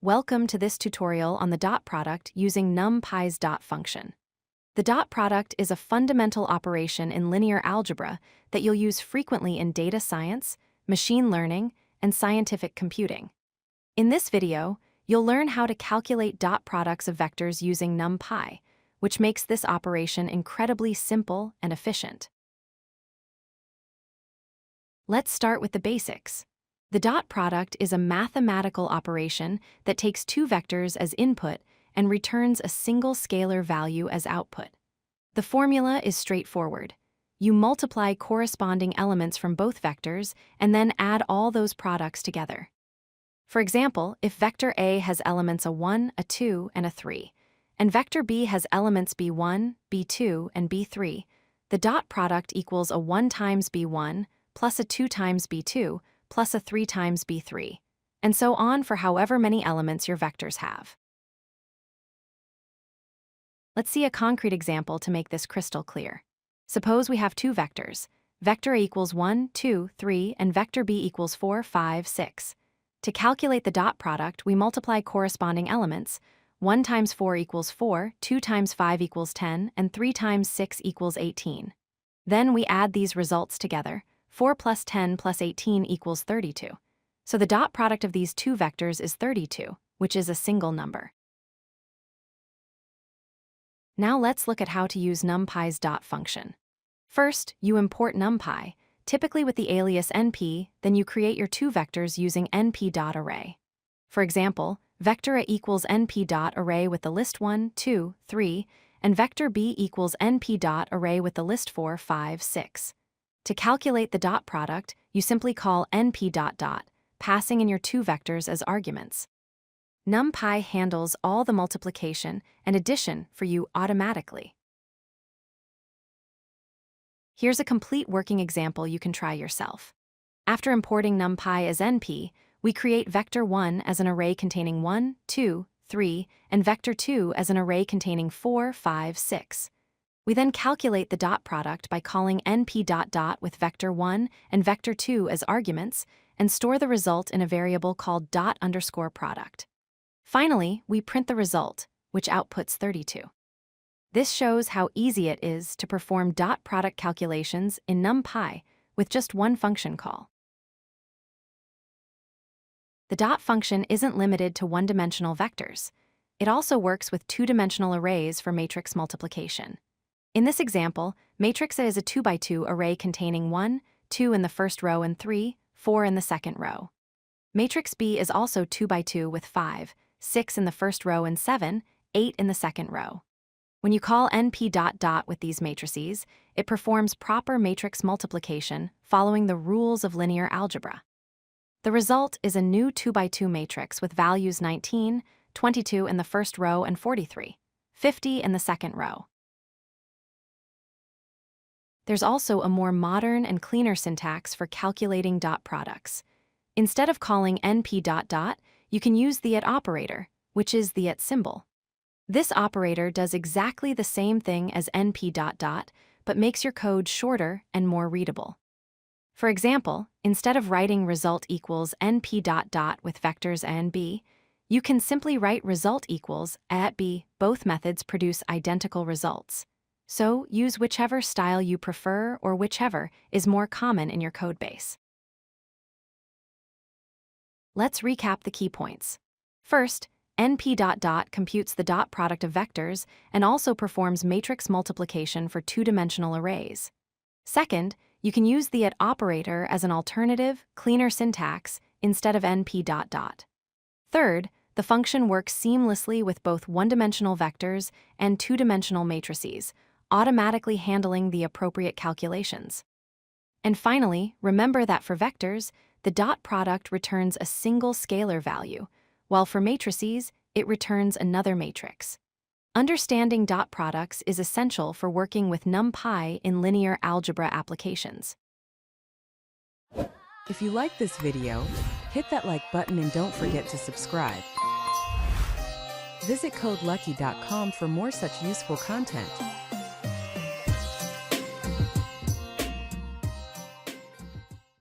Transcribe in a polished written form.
Welcome to this tutorial on the dot product using NumPy's dot function. The dot product is a fundamental operation in linear algebra that you'll use frequently in data science, machine learning, and scientific computing. In this video, you'll learn how to calculate dot products of vectors using NumPy, which makes this operation incredibly simple and efficient. Let's start with the basics. The dot product is a mathematical operation that takes two vectors as input and returns a single scalar value as output. The formula is straightforward. You multiply corresponding elements from both vectors and then add all those products together. For example, if vector A has elements a 1, a 2, and a 3, and vector B has elements b1, b2, and b3, the dot product equals a 1 times b1 plus a 2 times b2 plus a 3 times b3, and so on for however many elements your vectors have. Let's see a concrete example to make this crystal clear. Suppose we have two vectors. Vector A equals 1, 2, 3, and vector B equals 4, 5, 6. To calculate the dot product, we multiply corresponding elements. 1 times 4 equals 4, 2 times 5 equals 10, and 3 times 6 equals 18. Then we add these results together. 4 plus 10 plus 18 equals 32. So the dot product of these two vectors is 32, which is a single number. Now let's look at how to use NumPy's dot function. First, you import NumPy, typically with the alias np, then you create your two vectors using np.dot array. For example, vector A equals np.dot array with the list 1, 2, 3, and vector B equals np.dot array with the list 4, 5, 6. To calculate the dot product, you simply call np.dot, passing in your two vectors as arguments. NumPy handles all the multiplication and addition for you automatically. Here's a complete working example you can try yourself. After importing NumPy as np, we create vector 1 as an array containing 1, 2, 3, and vector 2 as an array containing 4, 5, 6. We then calculate the dot product by calling np.dot with vector 1 and vector 2 as arguments and store the result in a variable called dot_product. Finally, we print the result, which outputs 32. This shows how easy it is to perform dot product calculations in NumPy with just one function call. The dot function isn't limited to one-dimensional vectors. It also works with two-dimensional arrays for matrix multiplication. In this example, matrix A is a 2x2 array containing 1, 2 in the first row and 3, 4 in the second row. Matrix B is also 2x2 with 5, 6 in the first row and 7, 8 in the second row. When you call np.dot with these matrices, it performs proper matrix multiplication following the rules of linear algebra. The result is a new 2x2 matrix with values 19, 22 in the first row and 43, 50 in the second row. There's also a more modern and cleaner syntax for calculating dot products. Instead of calling np.dot, you can use the at operator, which is the at symbol. This operator does exactly the same thing as np.dot, but makes your code shorter and more readable. For example, instead of writing result equals np.dot with vectors a and b, you can simply write result equals a at b. Both methods produce identical results. So use whichever style you prefer or whichever is more common in your codebase. Let's recap the key points. First, np.dot computes the dot product of vectors and also performs matrix multiplication for two-dimensional arrays. Second, you can use the at operator as an alternative, cleaner syntax instead of np.dot. Third, the function works seamlessly with both one-dimensional vectors and two-dimensional matrices, automatically handling the appropriate calculations. And finally, remember that for vectors, the dot product returns a single scalar value, while for matrices, it returns another matrix. Understanding dot products is essential for working with NumPy in linear algebra applications. If you like this video, hit that like button and don't forget to subscribe. Visit codelucky.com for more such useful content.